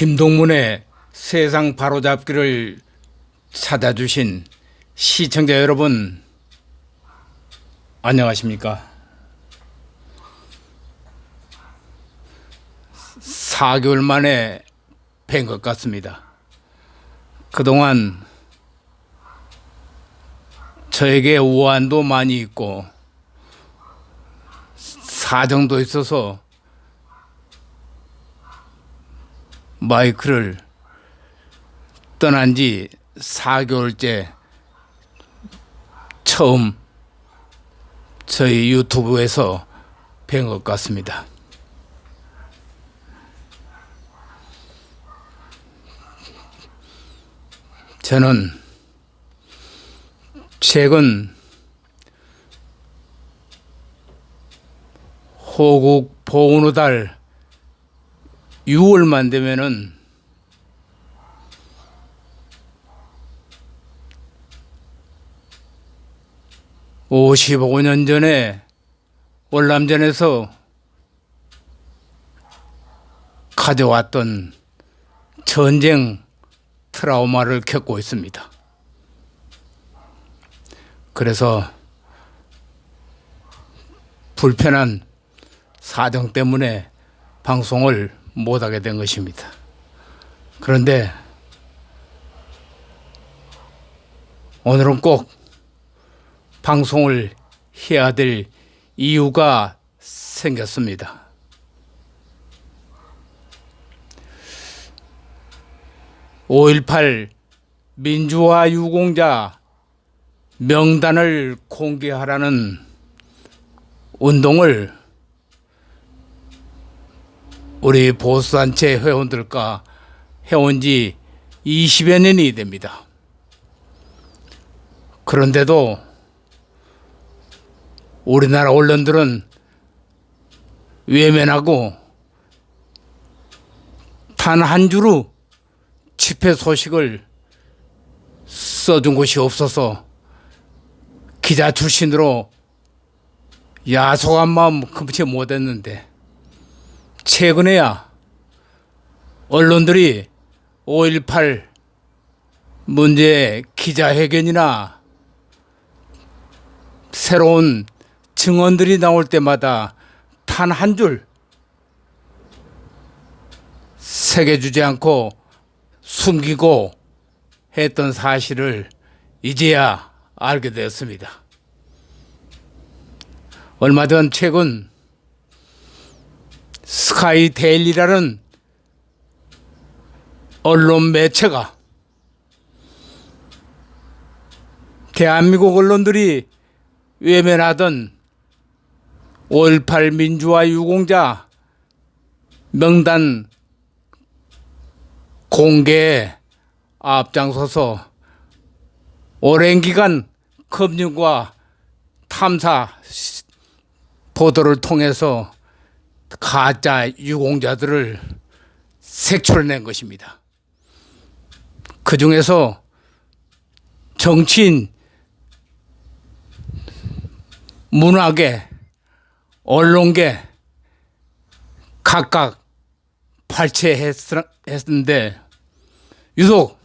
김동문의 세상 바로잡기를 찾아주신 시청자 여러분, 안녕하십니까? 4개월 만에 뵌 것 같습니다. 그동안 저에게 오한도 많이 있고 사정도 있어서 마이크를 떠난 지 4개월째 처음 저희 유튜브에서 뵌 것 같습니다. 저는 최근 호국 보은의 달 6월만 되면은 (55년) 전에 월남전에서 가져왔던 전쟁 트라우마를 겪고 있습니다. 그래서 불편한 사정 때문에 방송을 못하게 된 것입니다. 그런데 오늘은 꼭 방송을 해야 될 이유가 생겼습니다. (5.18) 민주화 유공자 명단을 공개하라는 운동을 우리 보수단체 회원들과 해온 지 20여 년이 됩니다. 그런데도 우리나라 언론들은 외면하고 단 한 줄로 집회 소식을 써준 곳이 없어서 기자 출신으로 야속한 마음 금치 못했는데, 최근에야 언론들이 5.18 문제 기자회견이나 새로운 증언들이 나올 때마다 단 한 줄 새겨주지 않고 숨기고 했던 사실을 이제야 알게 되었습니다. 얼마 전 최근 스카이 데일리라는 언론 매체가 대한민국 언론들이 외면하던 5.18 민주화 유공자 명단 공개에 앞장서서 오랜 기간 검증과 탐사 보도를 통해서 가짜 유공자들을 색출해낸 것입니다. 그 중에서 정치인, 문화계, 언론계 각각 발췌했는데, 유독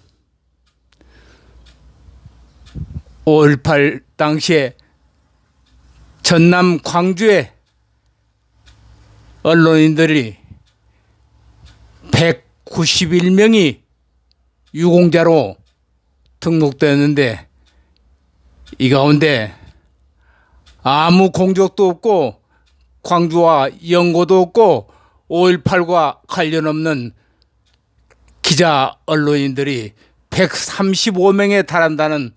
5.18 당시에 전남 광주의 언론인들이 191명이 유공자로 등록되었는데, 이 가운데 아무 공적도 없고 광주와 연고도 없고 5.18과 관련 없는 기자 언론인들이 135명에 달한다는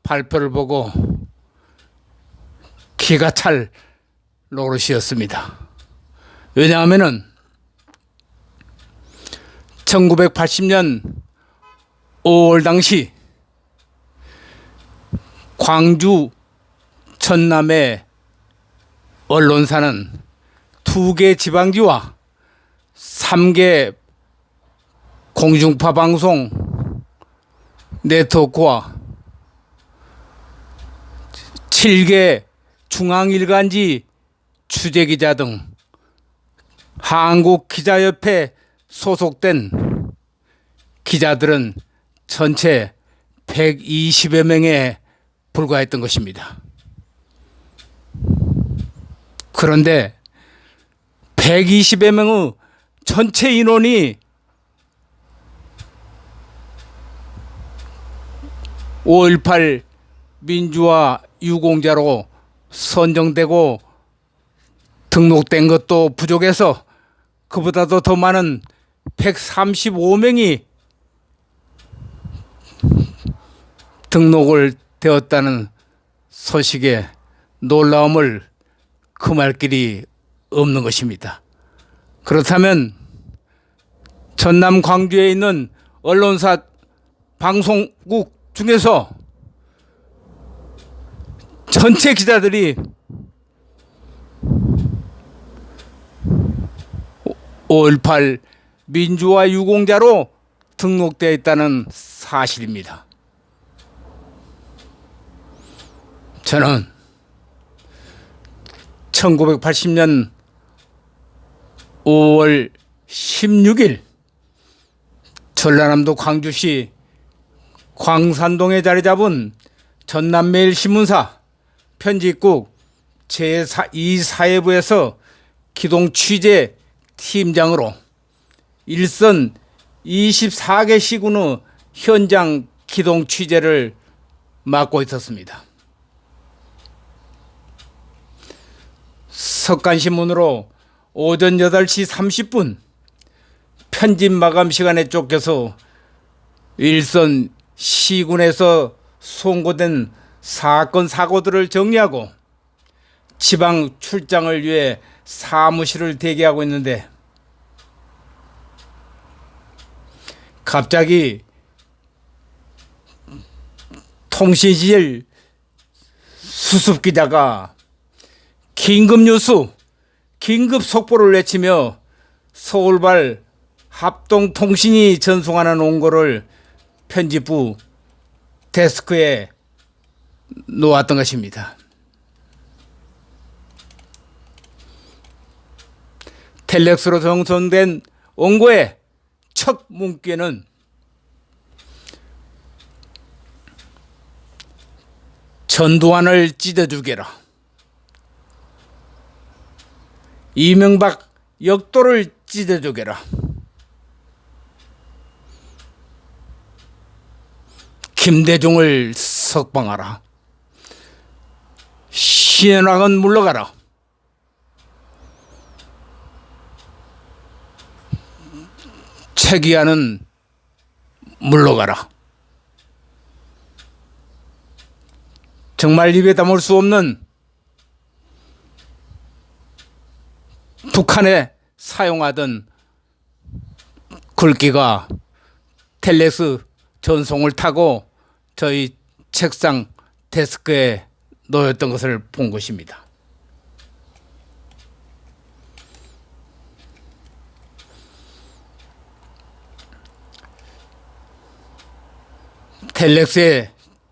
발표를 보고 기가 찰 노릇이었습니다. 왜냐하면은 1980년 5월 당시 광주 전남의 언론사는 2개 지방지와 3개 공중파 방송 네트워크와 7개 중앙일간지 취재기자 등 한국기자협회 소속된 기자들은 전체 120여 명에 불과했던 것입니다. 그런데 120여 명의 전체 인원이 5.18 민주화 유공자로 선정되고 등록된 것도 부족해서 그보다도 더 많은 135명이 등록을 되었다는 소식에 놀라움을 금할 길이 없는 것입니다. 그렇다면 전남 광주에 있는 언론사 방송국 중에서 전체 기자들이 5.18 민주화 유공자로 등록되어 있다는 사실입니다. 저는 1980년 5월 16일 전라남도 광주시 광산동에 자리 잡은 전남매일신문사 편집국 제2사회부에서 기동 취재 팀장으로 일선 24개 시군의 현장 기동 취재를 맡고 있었습니다. 석간신문으로 오전 8시 30분 편집 마감 시간에 쫓겨서 일선 시군에서 송고된 사건 사고들을 정리하고 지방 출장을 위해 사무실을 대기하고 있는데 갑자기 통신실 수습기자가 긴급뉴스, 긴급 속보를 외치며 서울발 합동통신이 전송하는 원고를 편집부 데스크에 놓았던 것입니다. 텔렉스로 전송된 원고의 첫 문구에는 전두환을 찢어주게라, 이명박 역도를 찢어주게라, 김대중을 석방하라, 신현학은 물러가라, 최기환은 물러가라. 정말 입에 담을 수 없는 북한에 사용하던 글귀가 텔렉스 전송을 타고 저희 책상 데스크에 놓였던 것을 본 것입니다. 텔렉스에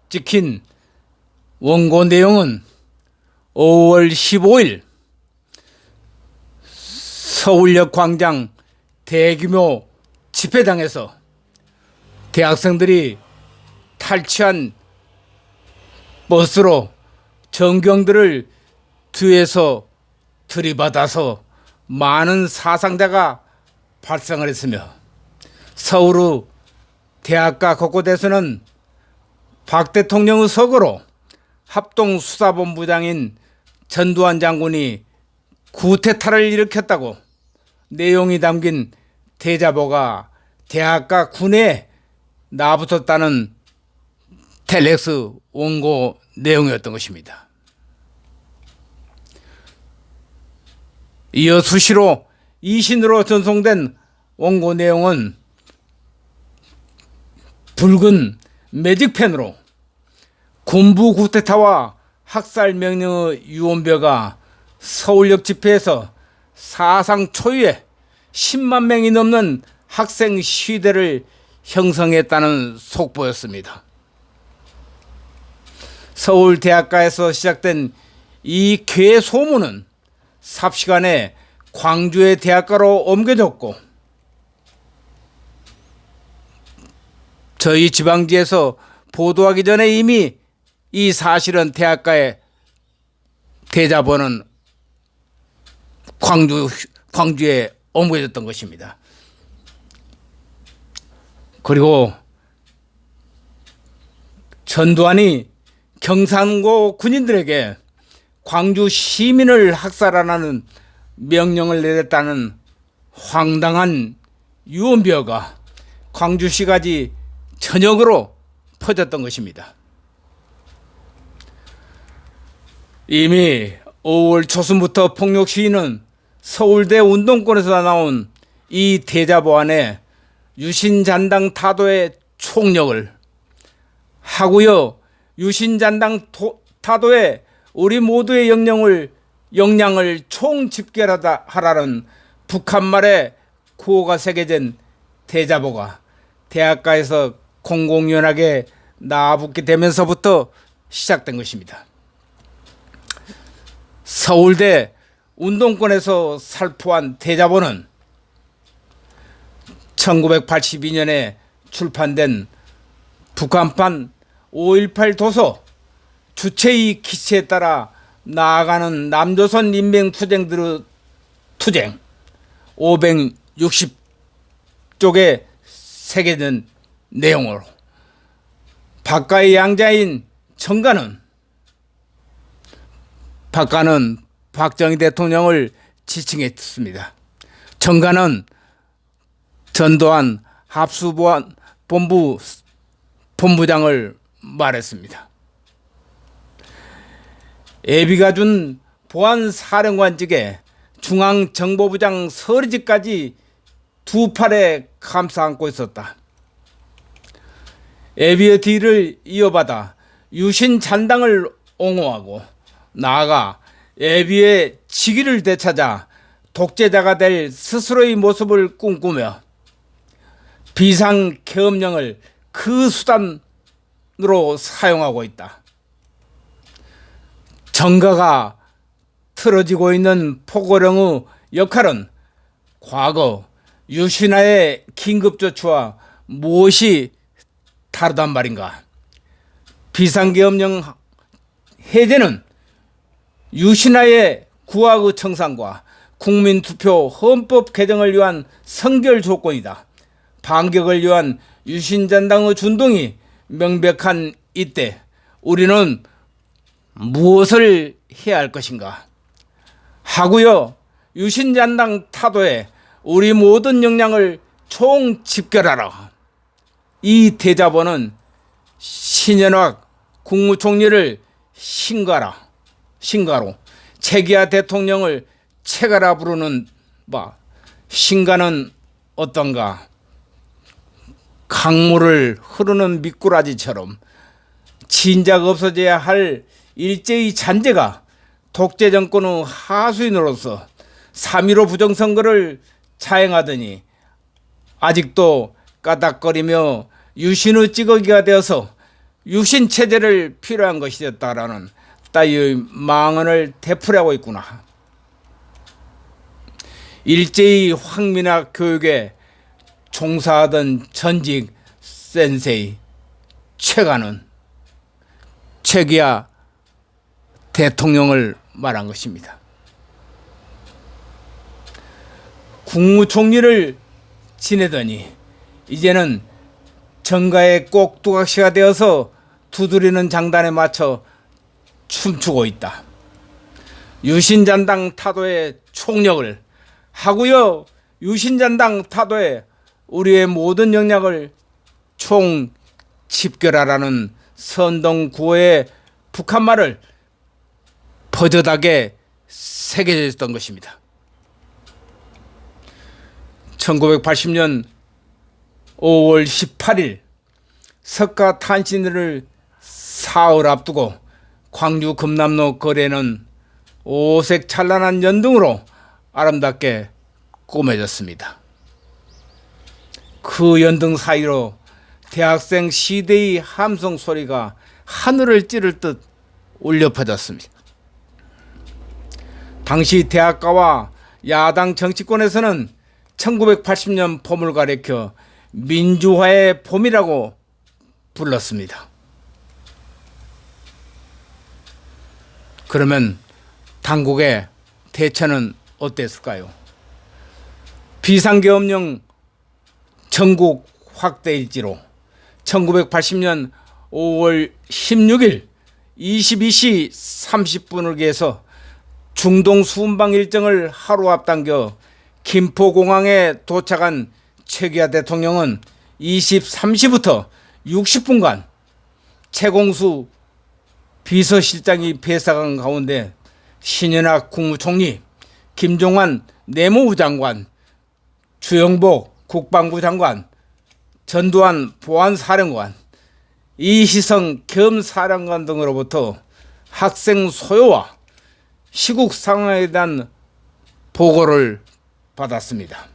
찍힌 원고 내용은 5월 15일 서울역 광장 대규모 집회장에서 대학생들이 탈취한 버스로 전경들을 뒤에서 들이받아서 많은 사상자가 발생을 했으며 서울의 대학가 곳곳에서는 박 대통령의 서거로 합동수사본부장인 전두환 장군이 구태타를 일으켰다고 내용이 담긴 대자보가 대학가 군에 나붙었다는 텔렉스 원고 내용이었던 것입니다. 이어 수시로 이신으로 전송된 원고 내용은 붉은 매직펜으로 군부 구태타와 학살 명령의 유언벼가 서울역 집회에서 사상 초유의 10만 명이 넘는 학생 시위대를 형성했다는 속보였습니다. 서울대학가에서 시작된 이 괴소문은 삽시간에 광주의 대학가로 옮겨졌고 저희 지방지에서 보도하기 전에 이미 이 사실은 대학가의 대자보는 광주에 옮겨졌던 것입니다. 그리고 전두환이 경상고 군인들에게 광주 시민을 학살하라는 명령을 내렸다는 황당한 유언비어가 광주시까지 전역으로 퍼졌던 것입니다. 이미 5월 초순부터 폭력 시위는 서울대 운동권에서 나온 이 대자보 안에 유신잔당 타도의 총력을 하고요, 유신잔당 타도의 우리 모두의 역량을 총집결하라는 북한말의 구호가 새겨진 대자보가 대학가에서 공공연하게 나붙게 되면서부터 시작된 것입니다. 서울대 운동권에서 살포한 대자보는 1982년에 출판된 북한판 5.18 도서 주체의 기치에 따라 나아가는 남조선 인민투쟁들의 투쟁 560쪽에 새겨진 내용으로 박가의 양자인 정가는 박정희 대통령을 지칭했습니다. 정가는 전두환 합수본부장을 말했습니다. 애비가 준 보안사령관직에 중앙정보부장 서리직까지 두 팔에 감싸 안고 있었다. 애비의 뒤를 이어받아 유신잔당을 옹호하고 나아가 애비의 직위를 되찾아 독재자가 될 스스로의 모습을 꿈꾸며 비상계엄령을 그 수단으로 사용하고 있다. 정가가 틀어지고 있는 포고령의 역할은 과거 유신하의 긴급조치와 무엇이 다르단 말인가? 비상계엄령 해제는 유신하의 구하의 청산과 국민투표 헌법 개정을 위한 선결 조건이다. 반격을 위한 유신잔당의 준동이 명백한 이때 우리는 무엇을 해야 할 것인가 하고요, 유신잔당 타도에 우리 모든 역량을 총집결하라. 이 대자보는 신현학 국무총리를 신가로 최기하 대통령을 최가라 부르는 바, 신가는 어떤가? 강물을 흐르는 미꾸라지처럼 진작 없어져야 할 일제의 잔재가 독재 정권의 하수인으로서 3.15 부정선거를 자행하더니 아직도 까닥거리며 유신의 찌꺼기가 되어서 유신체제를 필요한 것이었다라는 따위의 망언을 되풀이하고 있구나. 일제의 황민학 교육에 종사하던 전직 센세이 최가는 최기하 대통령을 말한 것입니다. 국무총리를 지내더니 이제는 정가의 꼭두각시가 되어서 두드리는 장단에 맞춰 춤추고 있다. 유신잔당 타도의 총력을 하고요, 유신잔당 타도에 우리의 모든 역량을 총집결하라는 선동구호의 북한말을 버젓하게 새겨졌던 것입니다. 1980년 5월 18일 석가 탄신일을 사흘 앞두고 광주 금남로 거리에는 오색 찬란한 연등으로 아름답게 꾸며졌습니다. 그 연등 사이로 대학생 시대의 함성 소리가 하늘을 찌를 듯 울려 퍼졌습니다. 당시 대학가와 야당 정치권에서는 1980년 봄을 가리켜 민주화의 봄이라고 불렀습니다. 그러면 당국의 대처는 어땠을까요? 비상계엄령 전국 확대일지로 1980년 5월 16일 22시 30분을 기해서 중동 순방 일정을 하루 앞당겨 김포공항에 도착한 최기하 대통령은 23시부터 60분간 최공수 비서실장이 배사관 가운데 신현학 국무총리, 김종환 내무부 장관, 주영복 국방부 장관, 전두환 보안사령관, 이희성 겸사령관 등으로부터 학생 소요와 시국 상황에 대한 보고를 받았습니다.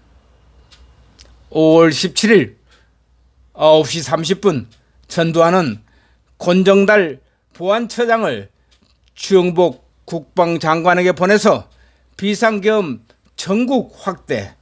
5월 17일 9시 30분 전두환은 권정달 보안처장을 주영복 국방장관에게 보내서 비상계엄 전국 확대,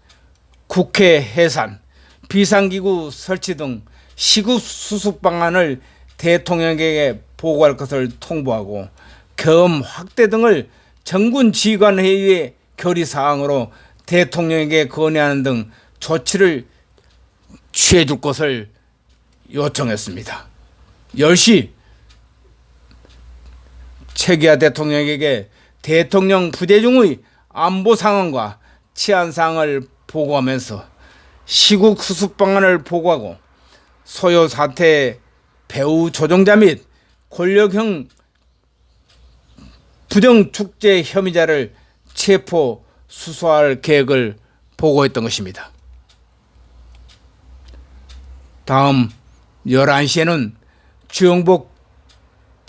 국회 해산, 비상기구 설치 등 시국 수습 방안을 대통령에게 보고할 것을 통보하고 계엄 확대 등을 정군 지휘관 회의의 결의 사항으로 대통령에게 건의하는 등 조치를 취해 줄 것을 요청했습니다. 10시 최기하 대통령에게 대통령 부대 중의 안보 상황과 치안 사항을 보고하면서 시국 수습 방안을 보고하고 소요 사태 배후 조종자 및 권력형 부정축제 혐의자를 체포 수사할 계획을 보고했던 것입니다. 다음 11시에는 주영복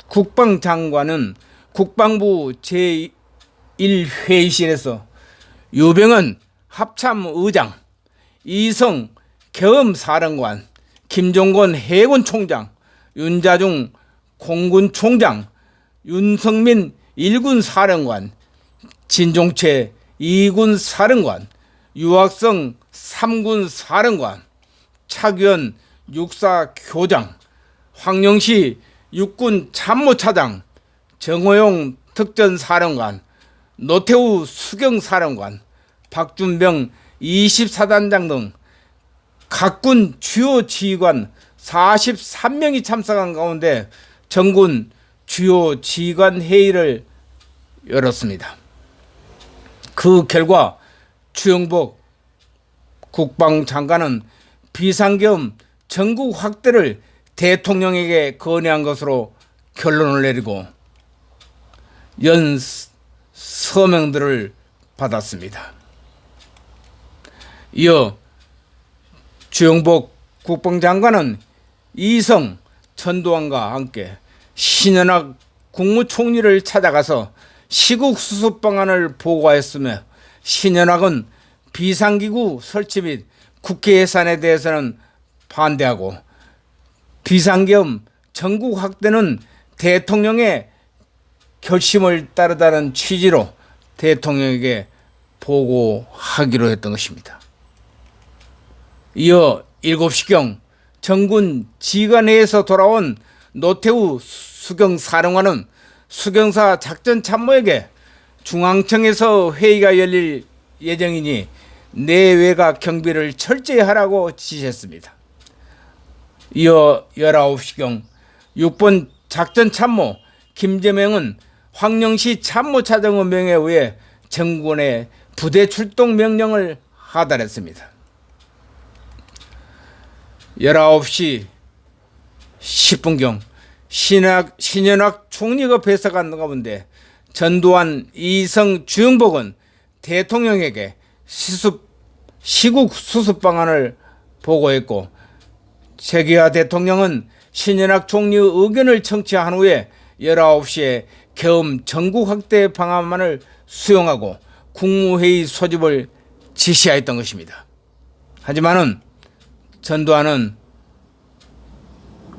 국방장관은 국방부 제1회의실에서 유병헌 합참의장, 이성 계엄사령관, 김종건 해군총장, 윤자중 공군총장, 윤성민 1군 사령관, 진종채 2군 사령관, 유학성 3군 사령관, 차규현 육사 교장, 황영시 육군 참모차장, 정호용 특전사령관, 노태우 수경사령관, 박준병 24단장 등 각군 주요 지휘관 43명이 참석한 가운데 정군 주요 지휘관 회의를 열었습니다. 그 결과 주영복 국방장관은 비상계엄 전국 확대를 대통령에게 건의한 것으로 결론을 내리고 연 서명들을 받았습니다. 이어 주영복 국방장관은 이성 전두환과 함께 신현학 국무총리를 찾아가서 시국 수습 방안을 보고하였으며 신현학은 비상기구 설치 및 국회 예산에 대해서는 반대하고 비상계엄 전국 확대는 대통령의 결심을 따르다는 취지로 대통령에게 보고하기로 했던 것입니다. 이어 7시경 정군 지휘관회에서 돌아온 노태우 수경사령관은 수경사 작전참모에게 중앙청에서 회의가 열릴 예정이니 내외각 경비를 철저히 하라고 지시했습니다. 이어 19시경 6번 작전참모 김재명은 황령시 참모차장의 명에 의해 정군의 부대 출동 명령을 하달했습니다. 19시 10분경 신현학 총리가 배석한 가운데 전두환, 이성, 주영복은 대통령에게 시국 수습 방안을 보고했고 최기하 대통령은 신현학 총리의 의견을 청취한 후에 19시에 계엄 전국 확대 방안만을 수용하고 국무회의 소집을 지시하였던 것입니다. 하지만은 전두환은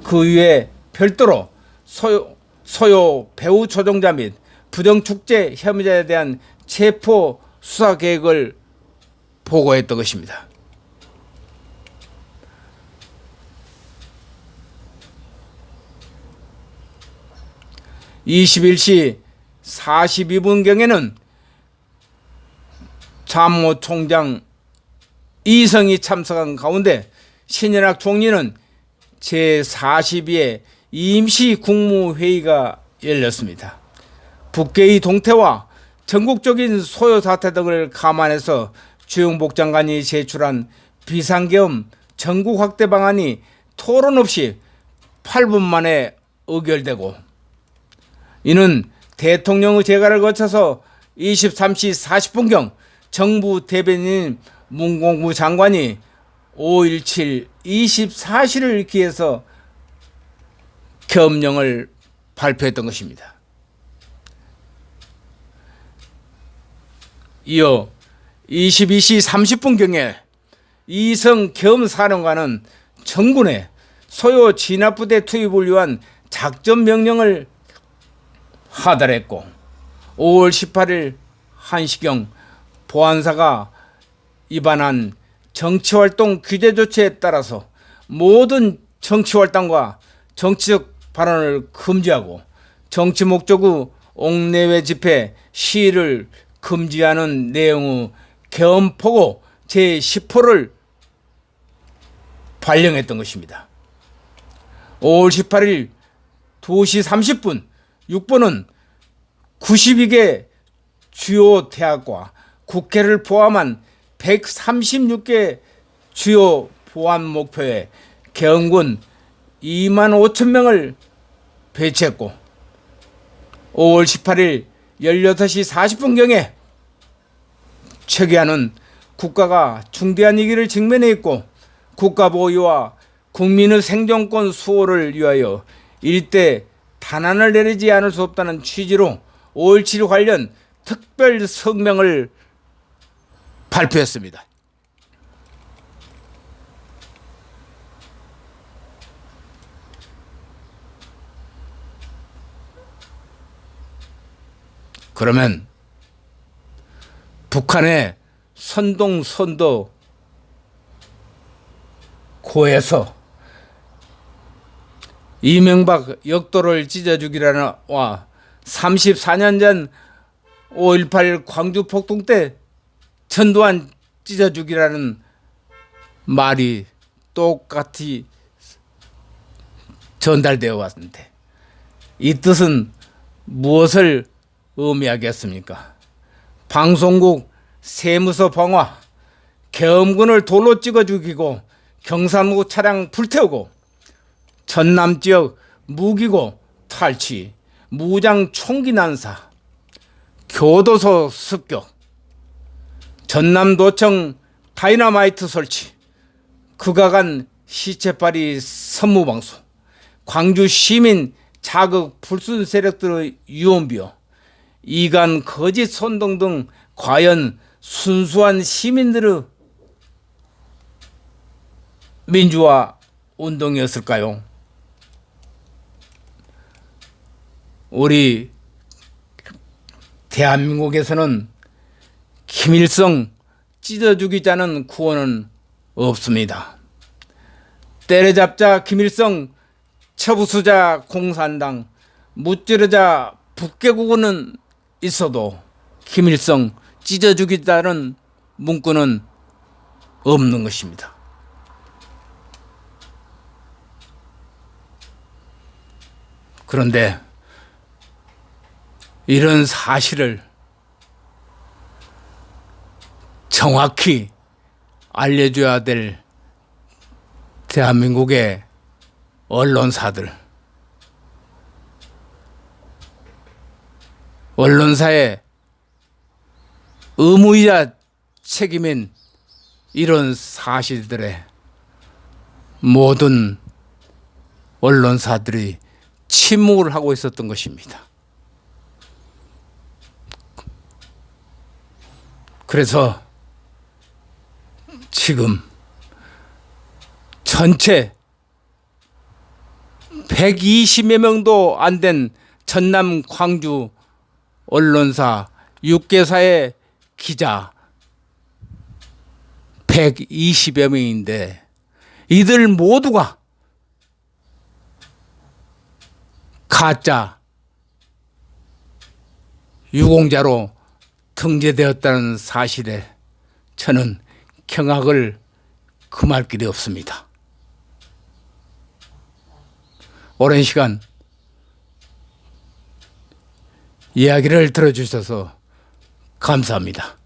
그 이후에 별도로 소요 배후 조종자 및 부정축제 혐의자에 대한 체포 수사 계획을 보고했던 것입니다. 21시 42분경에는 참모총장 이성이 참석한 가운데 신현학 총리는 제42회 임시국무회의가 열렸습니다. 북계의 동태와 전국적인 소요 사태 등을 감안해서 주영복 장관이 제출한 비상계엄 전국 확대 방안이 토론 없이 8분 만에 의결되고, 이는 대통령의 재가를 거쳐서 23시 40분경 정부 대변인 문공부 장관이 5.17 24시를 기해서 계엄령을 발표했던 것입니다. 이어 22시 30분경에 이성 계엄사령관은 정군의 소요 진압부대 투입을 위한 작전 명령을 하달했고, 5월 18일 1시경 보안사가 위반한 정치활동 규제 조치에 따라서 모든 정치활동과 정치적 발언을 금지하고 정치 목적의 옥내외 집회, 시위를 금지하는 내용의 계엄포고 제10호를 발령했던 것입니다. 5월 18일 2시 30분 6번은 92개 주요 대학과 국회를 포함한 136개 주요 보안 목표에 계엄군 2만 5천 명을 배치했고, 5월 18일 18시 40분경에 최기한은 국가가 중대한 위기를 직면해 있고 국가보위와 국민의 생존권 수호를 위하여 일대 단안을 내리지 않을 수 없다는 취지로 5.17 관련 특별 성명을 발표했습니다. 그러면 북한의 선동 고에서 이명박 역도를 찢어주기라는 와 34년 전 5.18 광주 폭동 때 전두환 찢어주기라는 말이 똑같이 전달되어 왔는데, 이 뜻은 무엇을 의미하겠습니까? 방송국 세무서 방화, 계엄군을 돌로 찍어 죽이고 경사무 차량 불태우고 전남 지역 무기고 탈취, 무장 총기 난사, 교도소 습격, 전남도청 다이너마이트 설치, 극악한 시체팔이 선무방수, 광주 시민 자극 불순 세력들의 유언비어, 이간 거짓 선동 등 과연 순수한 시민들의 민주화 운동이었을까요? 우리 대한민국에서는 김일성 찢어주기자는 구호는 없습니다. 때려잡자 김일성, 처부수자 공산당, 무찌르자 북개국은 있어도 김일성 찢어주기자는 문구는 없는 것입니다. 그런데 이런 사실을 정확히 알려줘야 될 대한민국의 언론사들, 언론사의 의무이자 책임인 이런 사실들에 모든 언론사들이 침묵을 하고 있었던 것입니다. 그래서 지금 전체 120여 명도 안 된 전남 광주 언론사 6개사의 기자 120여 명인데 이들 모두가 가짜 유공자로 등재되었다는 사실에 저는 경악을 금할 길이 없습니다. 오랜 시간 이야기를 들어주셔서 감사합니다.